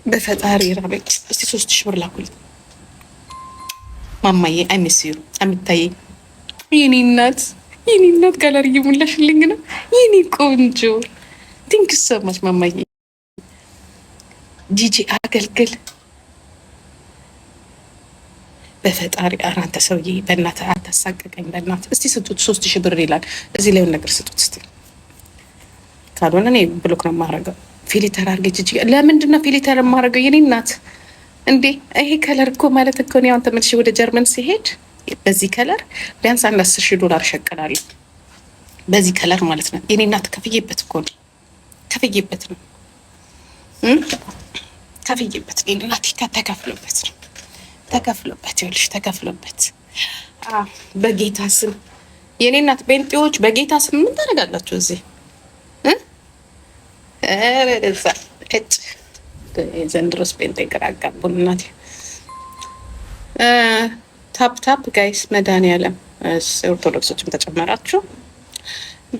በፈጣሪ ራበኝ። እስቲ 3000 ብር ላኩልኝ ማማዬ። አይ ሚስ ዩ አሚታዬ፣ የኔ እናት ጋለሪ እየሞላሽልኝ ነው የኔ ቆንጆ። ቲንክ ሰማች ማማዬ። ጂጂ አገልግል በፈጣሪ ኧረ አንተ ሰውዬ በእናትህ አታሳቀቀኝ በእናትህ። እስቲ ስጡት 3000 ብር ይላል እዚህ ላይ ነገር ስጡት እስቲ። ካልሆነ እኔ ብሎክ ነው የማደርገው። ፊሊተር አድርጌ ጂጂ። ለምንድን ነው ፊሊተር የማደርገው የኔ እናት እንዴ? ይሄ ከለር እኮ ማለት እኮ ነው። አሁን ተመልሼ ወደ ጀርመን ሲሄድ በዚህ ከለር ቢያንስ አንድ 10,000 ዶላር እሸቅላለሁ በዚህ ከለር ማለት ነው የኔ እናት። ከፍዬበት እኮ ነው ከፍዬበት ነው ከፍዬበት የኔ እናት ተከፍሎበት ነው ተከፍሎበት ይኸውልሽ ተከፍሎበት። በጌታ ስም የኔ እናት ቤንጤዎች በጌታ ስም ምን ታደርጋላችሁ እዚህ? እዛ እጭ ዘንድሮስ ቤንጤ ግራ አጋቡን እናቴ። ታፕ ታፕ ጋይስ መድኃኒዓለም ኦርቶዶክሶችም ተጨመራችሁ።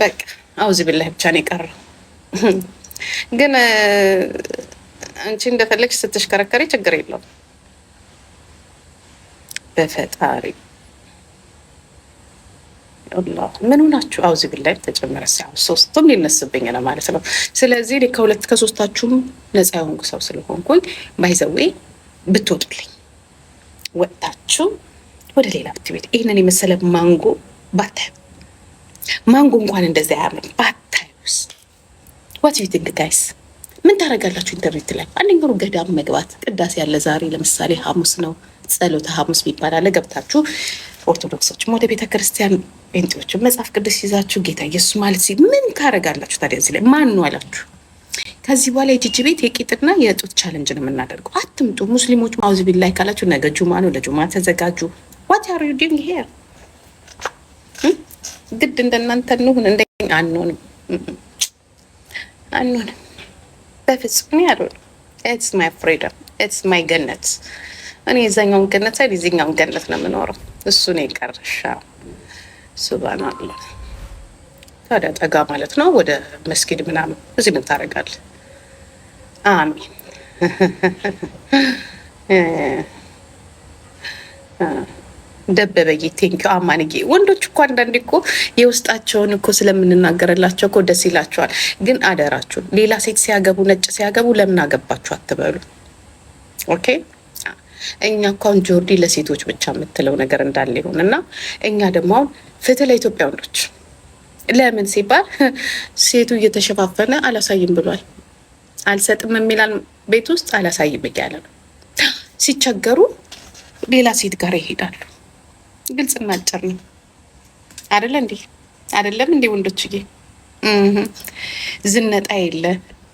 በቃ አውዚ ቢላሂ ብቻ ነው የቀረው። ግን አንቺ እንደፈለግሽ ስትሽከረከሪ ችግር የለውም። በፈጣሪ አላህ ምን ሆናችሁ? አውዚ ቢላሂ ተጨመረ። ሶስቱም ሊነስብኝ ነው ማለት ነው። ስለዚህ እኔ ከሁለት ከሶስታችሁም ነፃ የሆንኩ ሰው ስለሆንኩኝ ባይዘዌ ብትወጡልኝ ወጣችሁ ወደ ሌላ ብትቤት ይህንን የመሰለ ማንጎ ባታዩ፣ ማንጎ እንኳን እንደዚያ አያምርም ባታዩስ። ዋት ዩ ቲንክ ጋይስ? ምን ታደርጋላችሁ? ኢንተርኔት ላይ አንደኛው ገዳም መግባት ቅዳሴ ያለ ዛሬ ለምሳሌ ሐሙስ ነው ጸሎተ ሐሙስ የሚባል አለ። ገብታችሁ ኦርቶዶክሶችም ወደ ቤተ ክርስቲያን ጴንጤዎችም መጽሐፍ ቅዱስ ይዛችሁ ጌታ ኢየሱስ ማለት ሲ ምን ታደርጋላችሁ ታዲያ? እዚህ ላይ ማን ነው አላችሁ? ከዚህ በኋላ የጂጂ ቤት የቂጥና የጡት ቻለንጅ ነው የምናደርገው። አትምጡ ሙስሊሞች ማውዝ ቢላይ ካላችሁ ነገ ጁማ ነው፣ ለጁማ ተዘጋጁ። ዋት አር ዩ ዱይንግ ሄር? ግድ እንደናንተ እንሁን እንደኛ አንሆንም፣ አንሆንም በፍጹም ያለው። ኢትስ ማይ ፍሪደም ኢትስ ማይ ገነት። እኔ የዛኛውን ገነት ሳይድ የዚህኛውን ገነት ነው የምኖረው። እሱ ነው የቀረሻ። ሱብሃንአላህ። ታዲያ ጠጋ ማለት ነው ወደ መስጊድ ምናምን። እዚህ ምን ታደርጋለህ? አሚን። ደበበዬ ቴንኪው አማንጌ። ወንዶች እኮ አንዳንዴ እኮ የውስጣቸውን እኮ ስለምንናገርላቸው እኮ ደስ ይላቸዋል። ግን አደራችሁን ሌላ ሴት ሲያገቡ ነጭ ሲያገቡ ለምን አገባችሁ አትበሉ። ኦኬ እኛ እንኳን ጆርዲ ለሴቶች ብቻ የምትለው ነገር እንዳለ ይሆን እና እኛ ደግሞ አሁን ፍትህ ለኢትዮጵያ ወንዶች ለምን ሲባል ሴቱ እየተሸፋፈነ አላሳይም ብሏል። አልሰጥም የሚላል ቤት ውስጥ አላሳይም እያለ ነው። ሲቸገሩ ሌላ ሴት ጋር ይሄዳሉ። ግልጽና አጭር ነው አይደለ እንዴ? አይደለም እንዴ ወንዶችዬ? ዝነጣ የለ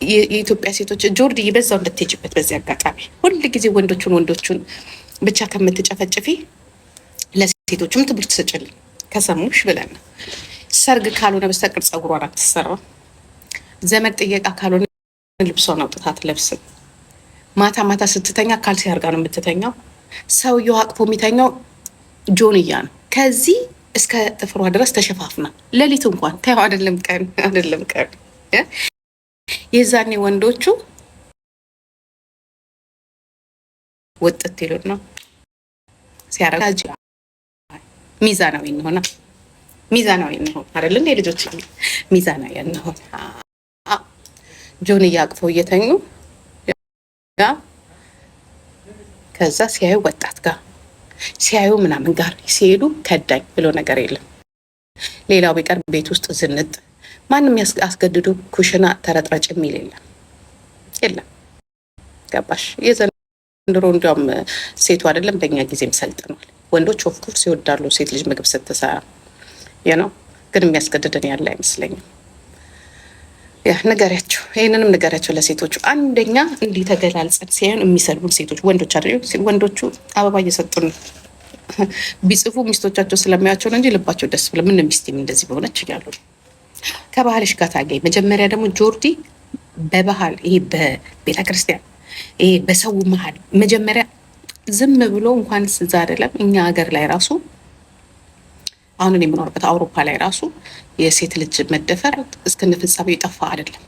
የኢትዮጵያ ሴቶች ጆርዲ በዛው እንድትሄጂበት በዚህ አጋጣሚ ሁል ጊዜ ወንዶቹን ብቻ ከምትጨፈጭፊ ለሴቶችም ትምህርት ስጭልኝ ከሰሙሽ ብለን ነው። ሰርግ ካልሆነ በስተቀር ጸጉሯን አትሰራም። ዘመድ ጥየቃ ካልሆነ ልብሷን አውጥታ አትለብስም። ማታ ማታ ስትተኛ ካልሲ አድርጋ ነው የምትተኛው። ሰውየው አቅፎ የሚተኛው ጆንያ ነው። ከዚህ እስከ ጥፍሯ ድረስ ተሸፋፍና ሌሊት እንኳን ታየው አይደለም ቀን የዛኔ ወንዶቹ ወጥት ይሉት ነው ሲያረጋጅ ሚዛናዊ እንሆን አይደል? የልጆች ሚዛናዊ እንሆን። ጆን እያቅፈው እየተኙ ከዛ ሲያዩ ወጣት ጋር ሲያዩ ምናምን ጋር ሲሄዱ ከዳኝ ብሎ ነገር የለም። ሌላው ቢቀር ቤት ውስጥ ዝንጥ ማንም ያስገድዱ ኩሽና ተረጥረጭ የሚል የለም። ገባሽ? የዘንድሮ እንዲያውም ሴቱ አይደለም በእኛ ጊዜም ሰልጥኗል። ወንዶች ኦፍኮርስ ይወዳሉ ሴት ልጅ ምግብ ስትሰራ ነው፣ ግን የሚያስገድደን ያለ አይመስለኝም። ንገሪያቸው፣ ይህንንም ንገሪያቸው ለሴቶቹ። አንደኛ እንዲህ ተገላልጸን ሲያዩን የሚሰልቡን ሴቶች ወንዶች አይደሉ? ወንዶቹ አበባ እየሰጡን ቢጽፉ ሚስቶቻቸው ስለሚያቸው ነው እንጂ ልባቸው ደስ ብለ ምን ሚስቴም እንደዚህ በሆነች እያሉ ከባህልሽ ጋር ታገኝ። መጀመሪያ ደግሞ ጆርዲ በባህል ይሄ በቤተ ክርስቲያን ይሄ በሰው መሀል መጀመሪያ ዝም ብሎ እንኳን ስዛ አይደለም እኛ ሀገር ላይ ራሱ አሁን እኔ የምኖርበት አውሮፓ ላይ ራሱ የሴት ልጅ መደፈር እስከነ ፍጻሜው የጠፋ አይደለም።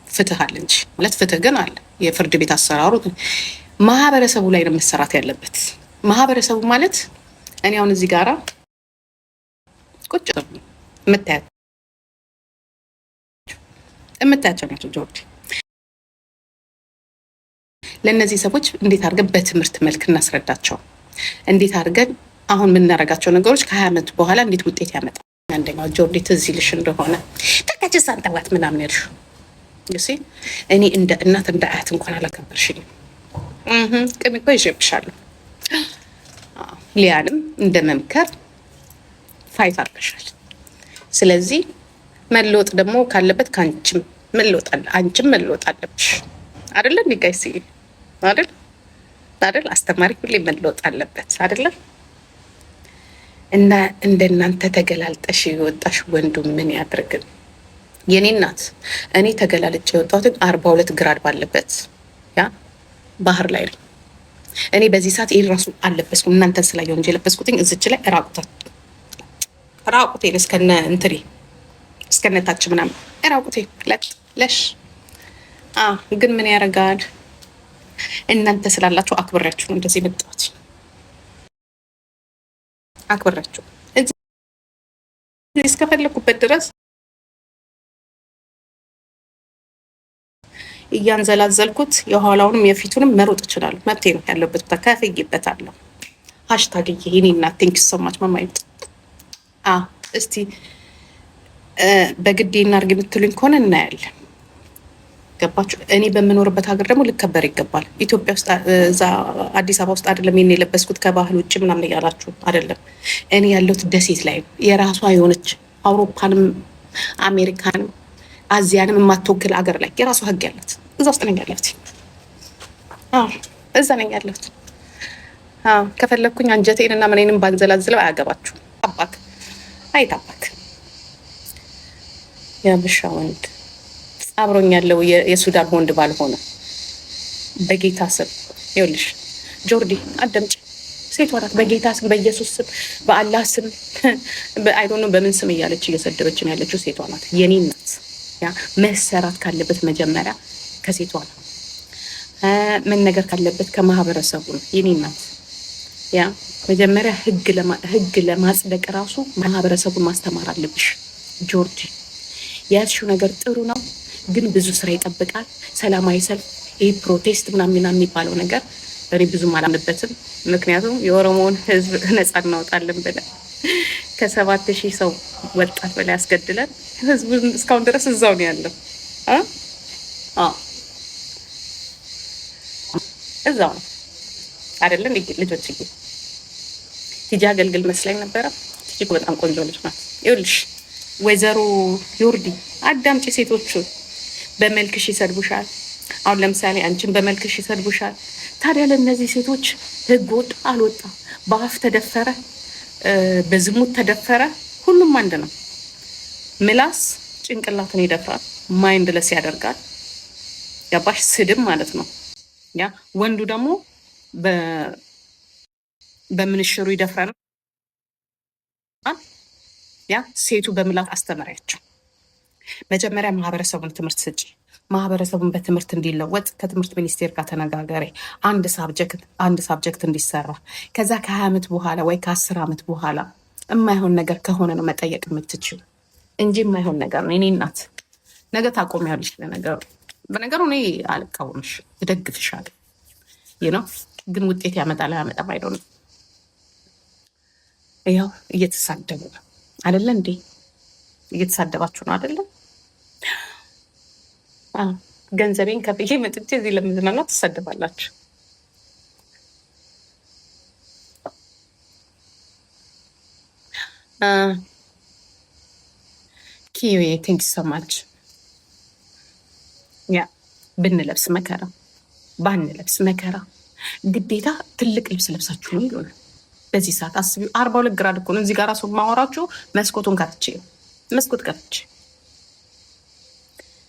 ፍትህ አለ እንጂ ማለት ፍትህ ግን አለ። የፍርድ ቤት አሰራሩ ማህበረሰቡ ላይ ነው መሰራት ያለበት። ማህበረሰቡ ማለት እኔ አሁን እዚህ ጋራ ቁጭ የምታያቸው ናቸው ጆርጅ። ለእነዚህ ሰዎች እንዴት አድርገን በትምህርት መልክ እናስረዳቸው? እንዴት አድርገን አሁን የምናደርጋቸው ነገሮች ከ20 ዓመት በኋላ እንዴት ውጤት ያመጣል? አንደኛው ጆርዲ ትዝ ይልሽ እንደሆነ ተከችስ አንጠዋት ምናምን ያልሽው እኔ እንደ እናት እንደ አያት እንኳን አላከበርሽኝም። ቅም እኮ ይዤብሻለሁ። ሊያንም እንደ መምከር ፋይት አድርገሻል። ስለዚህ መለወጥ ደግሞ ካለበት ከአንቺም መለወጥ አለ፣ አንቺም መለወጥ አለብሽ። አይደለ ኒጋይስ አይደል? አይደል? አስተማሪ ሁሌ መለወጥ አለበት አይደለ? እና እንደናንተ ተገላልጠሽ የወጣሽ ወንዱ ምን ያድርግን? የኔ እናት እኔ ተገላልጬ የወጣሁትን 42 ግራድ ባለበት ያ ባህር ላይ ነው። እኔ በዚህ ሰዓት ይሄን ራሱ አልለበስኩም። እናንተን ስላየው እንጂ የለበስኩትኝ እዚች ላይ ራቁቴን እስከነ እንትሪ እስከነታች ምናምን ራቁቴን ለሽ ግን ምን ያደርጋል? እናንተ ስላላችሁ አክብሬያችሁ ነው እንደዚህ የመጣሁት። አክብሬያችሁ እዚህ እስከፈለኩበት ድረስ እያንዘላዘልኩት የኋላውንም የፊቱንም መሮጥ እችላለሁ። መብቴ ነው። ያለበት ቦታ ከፍይበታለሁ። ሀሽታግ ይሄኔ እናት ቴንክ ዩ ሶ ማች ማማይት እስቲ በግዴ እናድርግ የምትሉኝ ከሆነ እናያለን። ገባችሁ? እኔ በምኖርበት ሀገር ደግሞ ልከበር ይገባል። ኢትዮጵያ ውስጥ እዛ አዲስ አበባ ውስጥ አይደለም ይሄን የለበስኩት ከባህል ውጭ ምናምን እያላችሁ አይደለም። እኔ ያለሁት ደሴት ላይ ነው። የራሷ የሆነች አውሮፓንም አሜሪካንም አዚያንም የማትወክል አገር ላይ የራሷ ህግ ያለት እዛ ውስጥ ነኝ ያለሁት። እዛ ነኝ ያለሁት። ከፈለግኩኝ አንጀቴን እና ምኔንም ባንዘላዝለው አያገባችሁ። አባክ አይታባክ የአበሻ ወንድ አብሮኝ ያለው የሱዳን ወንድ ባልሆነ በጌታ ስም ይኸውልሽ፣ ጆርዲ አደምጭ። ሴቷ ናት። በጌታ ስም፣ በኢየሱስ ስም፣ በአላህ ስም አይዶን በምን ስም እያለች እየሰደበችን ያለችው ሴቷ ናት። የኔ ናት። ያ መሰራት ካለበት መጀመሪያ ከሴቷ ነው። ምን ነገር ካለበት ከማህበረሰቡ ነው። የኔ ናት። ያ መጀመሪያ ህግ ለማጽደቅ ራሱ ማህበረሰቡን ማስተማር አለብሽ ጆርጂ። ያልሽው ነገር ጥሩ ነው፣ ግን ብዙ ስራ ይጠብቃል። ሰላማዊ ሰልፍ፣ ይህ ፕሮቴስት ምናምን የሚባለው ነገር እኔ ብዙም አላምንበትም። ምክንያቱም የኦሮሞውን ህዝብ ነጻ እናወጣለን ብለን ከ7,000 ሰው ወጣት በላይ አስገድለን ህዝቡን እስካሁን ድረስ እዛው ነው ያለው። እዛው ነው አይደለም ልጆች? ቲጂ አገልግል መስላኝ ነበረ። ቲጂ በጣም ቆንጆ ልጅ ናት። ይኸውልሽ ወይዘሮ ዮርዲ አዳምጪ። ሴቶቹ በመልክሽ ይሰድቡሻል። አሁን ለምሳሌ አንቺን በመልክሽ ይሰድቡሻል። ታዲያ ለእነዚህ ሴቶች ህግ ወጣ አልወጣ፣ በአፍ ተደፈረ፣ በዝሙት ተደፈረ፣ ሁሉም አንድ ነው። ምላስ ጭንቅላትን ይደፍራል፣ ማይንድለስ ያደርጋል። ገባሽ? ስድብ ማለት ነው። ያ ወንዱ ደግሞ በምንሽሩ ይደፍራል። ያ ሴቱ በምላስ አስተምሪያቸው። መጀመሪያ ማህበረሰቡን ትምህርት ስጪ። ማህበረሰቡን በትምህርት እንዲለወጥ ከትምህርት ሚኒስቴር ጋር ተነጋገሪ። አንድ ሳብጀክት እንዲሰራ። ከዛ ከ20 ዓመት በኋላ ወይ ከ10 ዓመት በኋላ የማይሆን ነገር ከሆነ ነው መጠየቅ የምትችል እንጂ የማይሆን ነገር ነው። እኔ እናት ነገ ታቆሚያለሽ። በነገሩ እኔ አልቃወምሽ፣ እደግፍሻለሁ። ነው ግን ውጤት ያመጣል አያመጣም አይደለም። ያው እየተሳደቡ ነው አይደለ እንዴ? እየተሳደባችሁ ነው አይደለም? ገንዘቤን ከፍዬ መጥቼ እዚህ ለመዝናናት ትሳደባላችሁ። ኪዩ ቴንክ ሶ ማች። ያ ብንለብስ መከራ ባንለብስ መከራ። ግዴታ ትልቅ ልብስ ለብሳችሁ ነው ይሉናል። በዚህ ሰዓት አስቢው። 42 ግራድ እኮ ነው። እዚህ ጋር ራሱ ማወራችሁ መስኮቱን ከፍቼ መስኮት ከፍቼ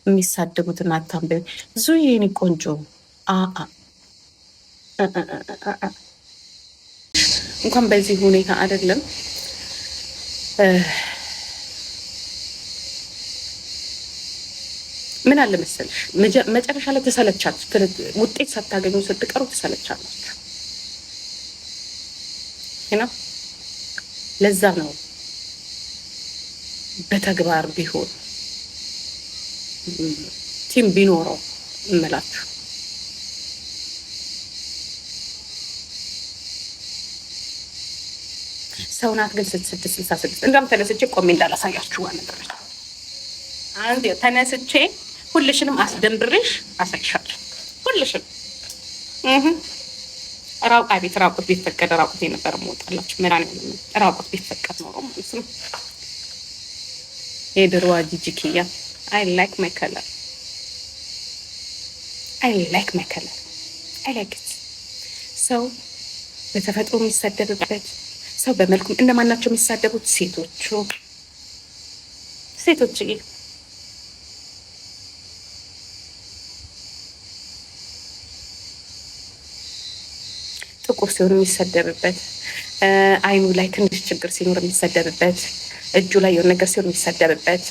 የሚሳደቡትን አታንበቢ። ብዙ የኔ ቆንጆ እንኳን በዚህ ሁኔታ አይደለም ምን አለ መሰለሽ መጨረሻ ላይ ተሰለቻችሁ። ውጤት ሳታገኙ ስትቀሩ ተሰለቻላችሁ ነው። ለዛ ነው በተግባር ቢሆን ቲም ቢኖረው እምላችሁ። ሰውናት ግን 666 እንዳም ተነስቼ ቆሜ እንዳላሳያችሁ ነገር አንድ ተነስቼ ሁልሽንም አስደንብሬሽ አሳይሻለሁ። ሁልሽንም ራቁት ቤት ራቁት ቢፈቀድ ራቁት የነበረ መውጣላችሁ መራን ራቁት ቢፈቀድ ኖሮ ማለት ነው። የድሮዋ ጂጂኪያ አይ ላይክ ማይ ከለር አይ ላይክ ማይ ከለር አይ ላይክ ኢት። ሰው በተፈጥሮ የሚሳደብበት ሰው በመልኩም እንደማናቸው የሚሳደቡት ሴቶች ጥቁር ሲሆን የሚሰደብበት፣ አይኑ ላይ ትንሽ ችግር ሲኖር የሚሰደብበት፣ እጁ ላይ የሆነ ነገር ሲሆን የሚሰደብበት።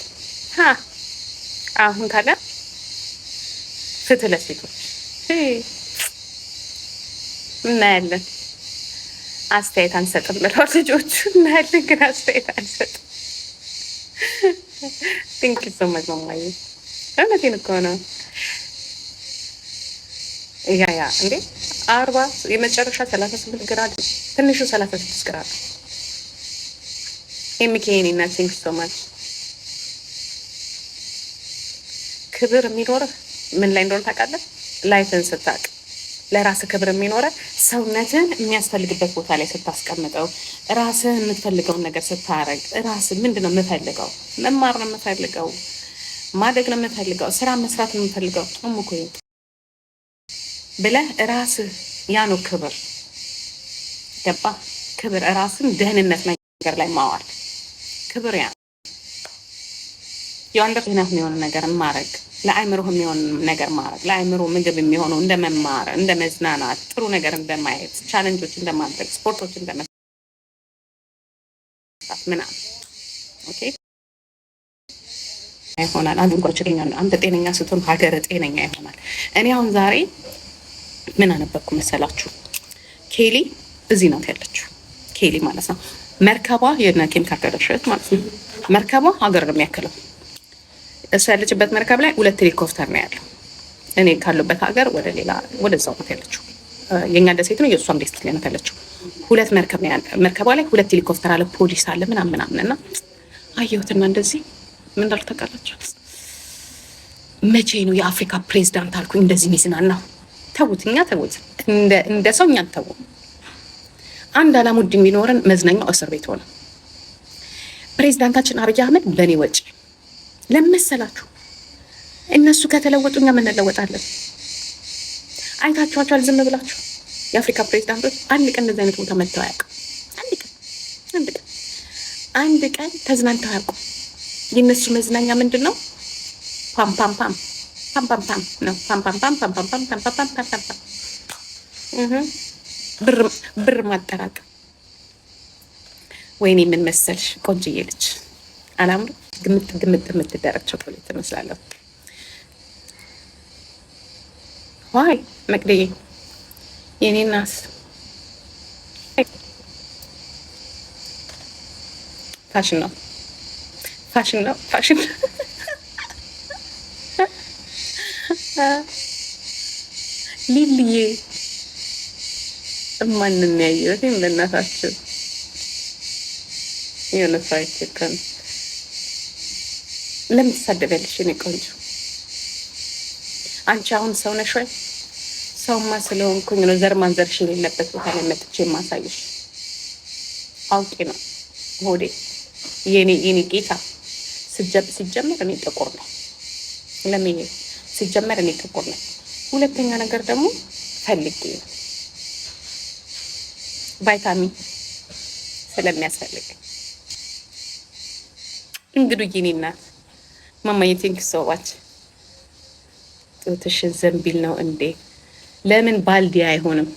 አሁን ካለ ፍትህ ለሴቶች እናያለን። አስተያየት አንሰጥም ብለው ልጆቹ እናያለን፣ ግን አስተያየት አንሰጥም። ቲንክ ሶ ማች ማማዬ፣ እውነቴን እኮ ነው። ያ እንዴ 40 የመጨረሻ 38 ግራድ ትንሹ 36 ግራድ የሚከየን እና ቲንክ ሶ ማች። ክብር የሚኖርህ ምን ላይ እንደሆነ ታውቃለህ? ላይፍን ስታውቅ ለራስህ ክብር የሚኖርህ ሰውነትን የሚያስፈልግበት ቦታ ላይ ስታስቀምጠው፣ ራስህ የምትፈልገውን ነገር ስታረግ፣ ራስህ ምንድነው የምፈልገው? መማር ነው የምፈልገው፣ ማደግ ነው የምፈልገው፣ ስራ መስራት ነው የምፈልገው እሙኮይ ብለህ ራስህ ያ ነው ክብር። ገባ? ክብር ራስን ደህንነት ነገር ላይ ማዋል ክብር ያ የወንደር ጤናህ የሚሆን ነገር ማረግ፣ ለአእምሮህ የሚሆን ነገር ማረግ፣ ለአእምሮ ምግብ የሚሆነው እንደ መማር፣ እንደ መዝናናት፣ ጥሩ ነገር እንደማየት፣ ቻሌንጆች እንደማድረግ፣ ስፖርቶች እንደመስራት ምናምን ኦኬ ይሆናል። አንተ ጤነኛ ስትሆን ሀገር ጤነኛ ይሆናል። እኔ አሁን ዛሬ ምን አነበብኩ መሰላችሁ? ኬሊ እዚህ ናት ያለችው። ኬሊ ማለት ነው መርከቧ የነኪም ካርዳሽን ማለት ነው። መርከቧ ሀገር ነው የሚያክለው። እሷ ያለችበት መርከብ ላይ 2 ሄሊኮፕተር ነው ያለው። እኔ ካሉበት ሀገር ወደዛው ናት ያለችው። የኛ ደሴት ነው፣ የእሷም ደሴት ላይ ናት ያለችው። 2 መርከብ ነው ያለው። መርከቧ ላይ 2 ሄሊኮፕተር አለ፣ ፖሊስ አለ ምናምን እና አየሁትና እንደዚህ ምን እንዳልኩ ታውቃላችሁ? መቼ ነው የአፍሪካ ፕሬዝዳንት አልኩኝ እንደዚህ ሚዝናናው? ተውት እንደ ሰው እኛን ተው። አንድ አላሙዲን ቢኖረን መዝናኛው እስር ቤት ሆነ። ፕሬዝዳንታችን አብይ አህመድ በእኔ ወጪ ለመሰላችሁ እነሱ ከተለወጡ እኛ ምን እንለወጣለን? አይታችኋቸዋል ዝም ብላችሁ? የአፍሪካ ፕሬዝዳንቶች አንድ ቀን እንደዚህ አይነት ቦታ መጥተው አያውቁም። አንድ ቀን ተዝናንተው አያውቁም። የእነሱ መዝናኛ ምንድን ነው? ፓም ፓም ፓም ፓም ፓም ፓም ነው። ፓም ፓም ፓም ፓም ፓም ፓም ፓም ፓም ፓም ፓም ፓም ብር ማጠራቀም። ወይኔ ምን መሰልሽ ቆንጅዬ ልጅ አላምሩ ግምት የምትደረግ ቾኮሌት ትመስላለሁ። ዋይ መቅደዬ የኔ እናት ፋሽን ነው ሊልዬ ማንን ያየሁት በእናታችሁ የሆነ ሰው አይቸከም። ለምን ትሳደቢያለሽ? እኔ ቆንጆ አንቺ አሁን ሰው ነሽ ወይ? ሰውማ ስለሆንኩኝ ነው ዘር ማንዘርሽ የሌለበት ቦታ ላይ መጥቼ የማሳይሽ። አውቄ ነው ሆዴ የኔ ጌታ። ሲጀመር እኔ ጥቁር ነው። ለምን ሲጀመር እኔ ጥቁር ነው። ሁለተኛ ነገር ደግሞ ፈልጌ ነው ቫይታሚን ስለሚያስፈልግ። እንግዲህ የኔ እናት ማማዬ ቲንክ ሶ ዋች ጡትሽ ዘንቢል ነው እንዴ? ለምን ባልዲ አይሆንም?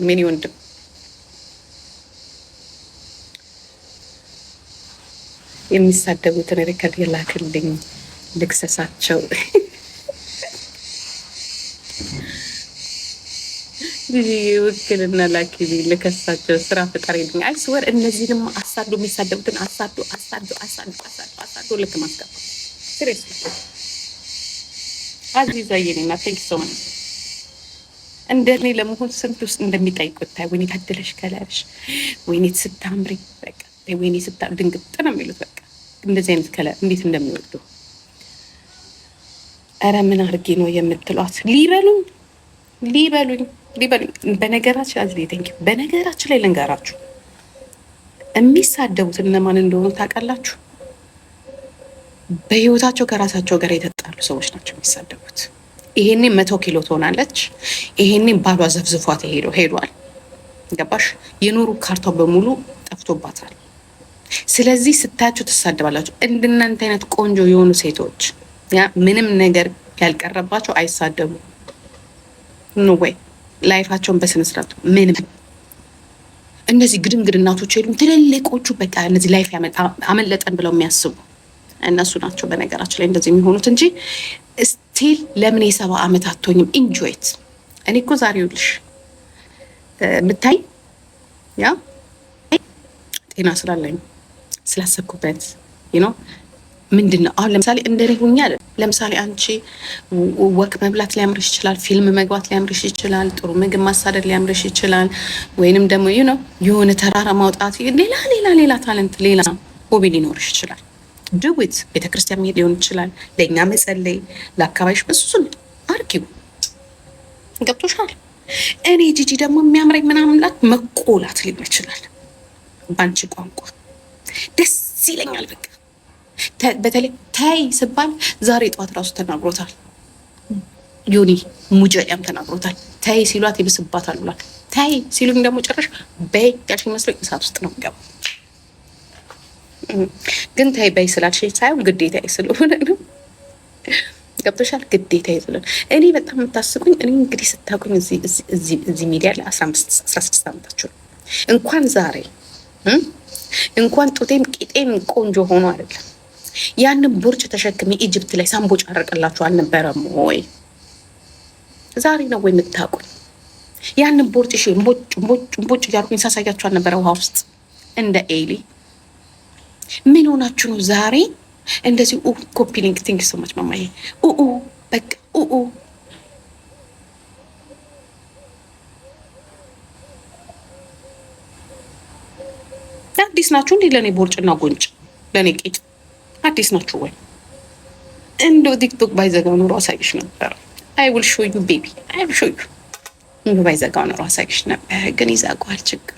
የኔ ወንድም የሚሳደቡትን ሪከርድ የላክልኝ ልክሰሳቸው። ውክልና ላኪ ልከሳቸው። ስራ ፍጠር ይልኝ። አይስወር እነዚህንም አሳዶ የሚሳደቡትን አሳዶ ልክ ማስገባ ሲሪየስ አዚዛ የኔና ቴንክ ሶ ማች። እንደኔ ለመሆን ስንት ውስጥ እንደሚጠይቁት ታይ። ወይኔ ታደለሽ ከለርሽ፣ ወይኔ ስታምሪ፣ በቃ ወይኔ ድንግጥ ነው የሚሉት። በቃ እንደዚህ አይነት ከለር እንዴት እንደሚወዱ። ኧረ ምን አድርጌ ነው የምትሏት? ሊበሉኝ። በነገራችን ላይ ልንገራችሁ፣ የሚሳደቡት እነማን እንደሆኑ ታውቃላችሁ? በህይወታቸው ከራሳቸው ጋር የተጣሉ ሰዎች ናቸው የሚሳደቡት። ይሄኔ 100 ኪሎ ትሆናለች፣ ይሄኔ ባሏ ዘፍዝፏት ሄዷል። ገባሽ? የኑሩ ካርታው በሙሉ ጠፍቶባታል። ስለዚህ ስታያችሁ ትሳደባላችሁ። እንደናንተ አይነት ቆንጆ የሆኑ ሴቶች ምንም ነገር ያልቀረባቸው አይሳደቡ ኖ ወይ ላይፋቸውን በስነስርዓቱ ምንም እነዚህ ግድንግድ እናቶች የሉም። ትልልቆቹ በቃ እነዚህ ላይፍ አመለጠን ብለው የሚያስቡ እነሱ ናቸው በነገራችን ላይ እንደዚህ የሚሆኑት እንጂ ስቲል ለምን የ7 ዓመት አትሆኝም? ኢንጆይት። እኔ እኮ ዛሬ ይኸውልሽ የምታይ ያ ጤና ስላለኝ ስላሰብኩበት ነው። ምንድን ነው አሁን ለምሳሌ እንደሪሁኛል። ለምሳሌ አንቺ ወክ መብላት ሊያምርሽ ይችላል፣ ፊልም መግባት ሊያምርሽ ይችላል፣ ጥሩ ምግብ ማሳደድ ሊያምርሽ ይችላል፣ ወይንም ደግሞ የሆነ ተራራ ማውጣት፣ ሌላ ታለንት፣ ሌላ ሆቢ ሊኖርሽ ይችላል። ድዊት ቤተክርስቲያን መሄድ ሊሆን ይችላል፣ ለእኛ መጸለይ፣ ለአካባቢሽ በሱን አርጊው። ገብቶሻል? እኔ ጂጂ ደግሞ የሚያምረኝ ምናምንላት መቆላት ሊሆን ይችላል። በአንቺ ቋንቋ ደስ ይለኛል። በቃ በተለይ ታይ ስባል ዛሬ ጠዋት ራሱ ተናግሮታል። ዮኒ ሙጀሊያም ተናግሮታል። ታይ ሲሏት ይብስባታል ብሏል። ታይ ሲሉኝ ደግሞ ጭራሽ በይ ያልሽኝ መስሎኝ እሳት ውስጥ ነው የምገባው። ግን ታይ በይ ስላልሽኝ ሳይሆን ግዴታዬ ስለሆነ ነው። ገብቶሻል? ግዴታዬ ስለሆነ እኔ በጣም የምታስቁኝ እኔ እንግዲህ ስታቁኝ እዚህ ሚዲያ ላይ 16 ዓመታችሁ ነው። እንኳን ዛሬ እንኳን ጡቴም ቂጤም ቆንጆ ሆኖ አይደለም ያንን ቦርጭ ተሸክሜ ኢጅፕት ላይ ሳምቦጭ አረቀላችሁ አልነበረም ወይ? ዛሬ ነው ወይ የምታውቁኝ? ያንን ቦርጭ እምቦጭ እያልኩኝ ሳሳያችሁ አልነበረ ውሃ ውስጥ እንደ ኤሊ? ምን ሆናችሁ ነው ዛሬ እንደዚህ? ኮፒ ሊንክ ቲንክ ሶማች ማማዬ በቃ አዲስ ናችሁ እንዴ? ለእኔ ቦርጭና ጎንጭ ለእኔ ቄጭ አዲስ ናችሁ ወይ? እንደው ቲክቶክ ባይዘጋው ኑሮ አሳይሽ ነበር። አይ ዊል ሾው ዩ ቤቢ፣ አይ ዊል ሾው ዩ። እንደው ባይዘጋው ኑሮ አሳይሽ ነበር፣ ግን ይዘጋዋል። ችግር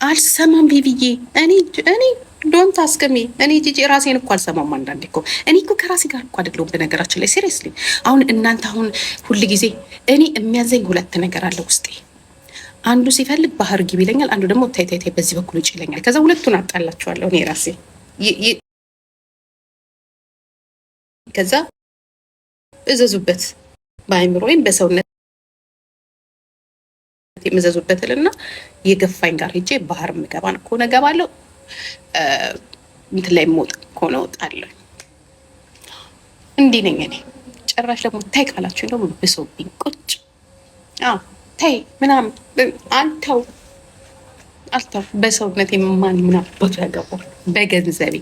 አልሰማም ቤቢዬ። እኔ ዶንት አስከሚ። እኔ ጂጂ ራሴን እኮ አልሰማም። አንዳንዴ እኮ እኔ እኮ ከራሴ ጋር እኮ አይደለሁም በነገራችን ላይ ሲሪየስሊ። አሁን እናንተ ሁል ጊዜ እኔ የሚያዘኝ 2 ነገር አለ ውስጤ። አንዱ ሲፈልግ ባህር ግቢ ይለኛል፣ አንዱ ደግሞ ታይ በዚህ በኩል ውጭ ይለኛል። ከዛ ሁለቱን አጣላቸዋለሁ እኔ ራሴ። ከዛ እዘዙበት በአይምሮ ወይም በሰውነት የምዘዙበትና የገፋኝ ጋር ሄጄ ባህር ምገባ ከሆነ ገባለሁ፣ እንትን ላይ ሞት ከሆነ ወጣለሁ። እንዲህ ነኝ እኔ። ጭራሽ ደግሞ ታይ ካላችሁ ደግሞ ብሶብኝ ቁጭ ታይ ምናምን አልተው በሰውነት የማን ምን አባቱ ያገባል? በገንዘቤ